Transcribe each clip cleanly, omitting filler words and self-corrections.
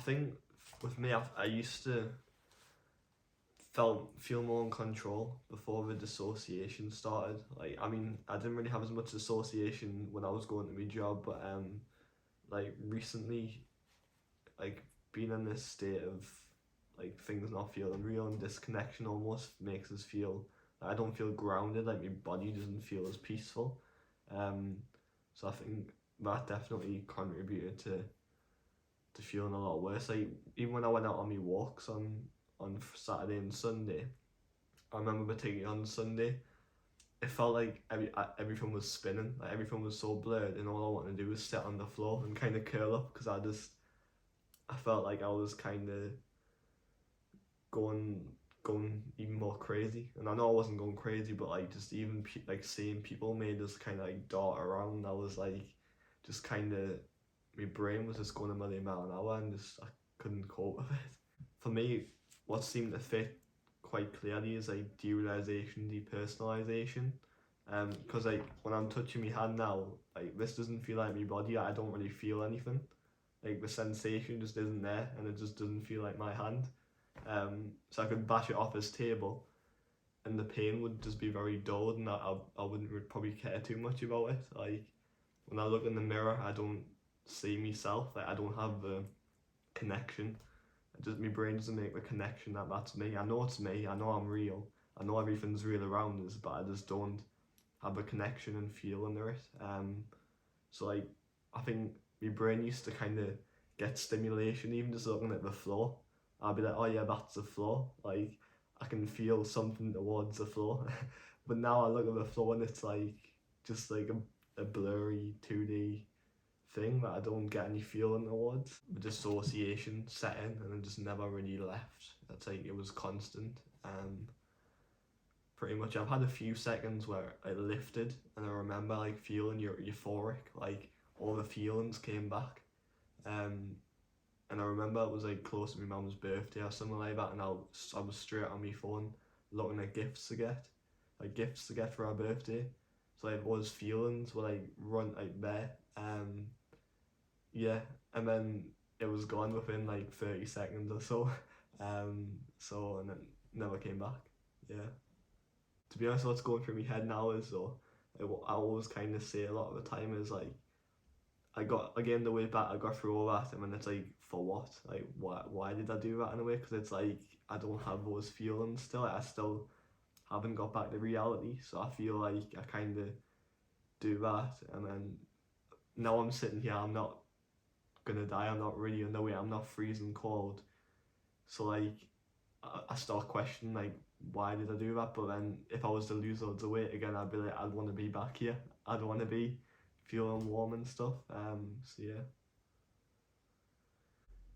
think with me, I used to feel more in control before the dissociation started. Like, I mean, I didn't really have as much dissociation when I was going to my job, but like recently, like being in this state of like things not feeling real and disconnection almost makes us feel. I don't feel grounded. Like my body doesn't feel as peaceful. Um, so I think that definitely contributed to feeling a lot worse. Like even when I went out on my walks on Saturday and Sunday, I remember particularly on Sunday, it felt like everything was spinning, like everything was so blurred, and all I wanted to do was sit on the floor and kind of curl up because I felt like I was kind of going going even more crazy, and I know I wasn't going crazy, but like just even like seeing people made us kind of like dart around. I was like, just kind of, my brain was just going a million mile an hour, and just I couldn't cope with it. For me, what seemed to fit quite clearly is like derealization, depersonalization. Because like when I'm touching my hand now, like this doesn't feel like my body. I don't really feel anything. Like the sensation just isn't there, and it just doesn't feel like my hand. So I could bash it off his table, and the pain would just be very dull, and I wouldn't probably care too much about it. Like when I look in the mirror, I don't see myself. Like I don't have the connection. Just my brain doesn't make the connection that that's me. I know it's me. I know I'm real. I know everything's real around us, but I just don't have a connection and feel under it. So like I think my brain used to kind of get stimulation even just looking at the floor. I'd be like, oh yeah, that's the floor. Like I can feel something towards the floor. But now I look at the floor and it's like just like a blurry 2D thing that I don't get any feeling towards. The dissociation set in and I just never really left. That's like it was constant. Pretty much I've had a few seconds where it lifted and I remember like feeling euphoric, like all the feelings came back. And I remember it was like close to my mum's birthday or something like that, and I was straight on my phone looking at gifts to get for her birthday. So like those feelings were like run like there. Yeah, and then it was gone within like 30 seconds or so. So and it never came back. Yeah. To be honest, what's going through my head now is though, I always kind of say a lot of the time is like, again the way back I got through all that, and then it's like, for what? Like why did I do that in a way? Because it's like I don't have those feelings still. Like, I still haven't got back to reality, so I feel like I kind of do that, and then now I'm sitting here. I'm not gonna die. I'm not really in the way. I'm not freezing cold. So like I start questioning like why did I do that? But then if I was to lose loads of weight again, I'd be like, I'd want to be back here. I'd want to be feeling warm and stuff. So yeah,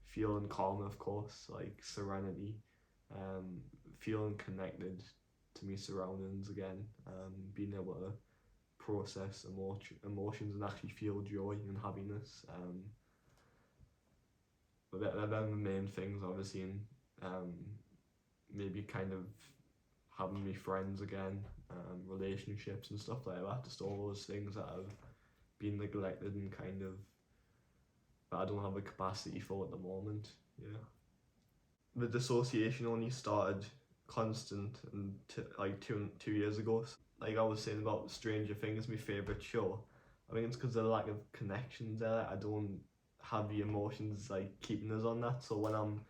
feeling calm, of course, like serenity, feeling connected to me surroundings again, being able to process emotions and actually feel joy and happiness. But they're the main things, obviously, and maybe kind of having me friends again, relationships and stuff like that. Just all those things that have been neglected and kind of that I don't have the capacity for at the moment. Yeah. The dissociation only started constant and like two years ago. Like I was saying about Stranger Things, my favourite show. I think it's because of the lack of connections there. I don't have the emotions like keeping us on that. So when I'm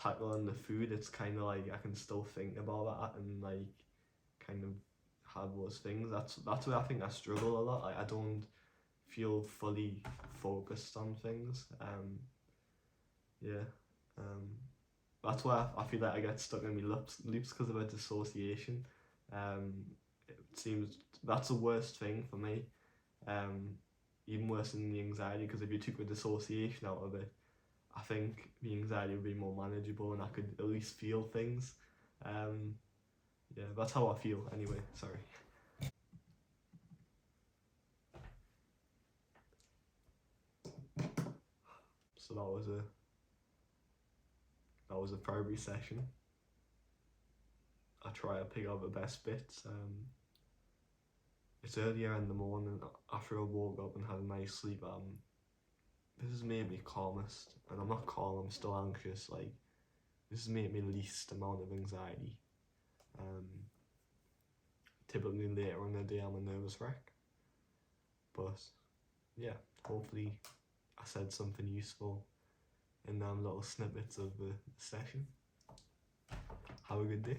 tackling the food, it's kind of like I can still think about that and like kind of have those things. That's where I think I struggle a lot. Like I don't feel fully focused on things. Yeah. Um, that's why I feel like I get stuck in my loops because of a dissociation. Um, it seems that's the worst thing for me. Um, Even worse than the anxiety, because if you took the dissociation out of it, I think the anxiety would be more manageable and I could at least feel things. Um, yeah, that's how I feel anyway. Sorry. So that was a therapy session. I try to pick out the best bits. It's earlier in the morning after I woke up and had a nice sleep. this has made me calmest, and I'm not calm, I'm still anxious. Like, this has made me least amount of anxiety. Typically later in the day I'm a nervous wreck, but yeah, hopefully I said something useful in them little snippets of the session. Have a good day.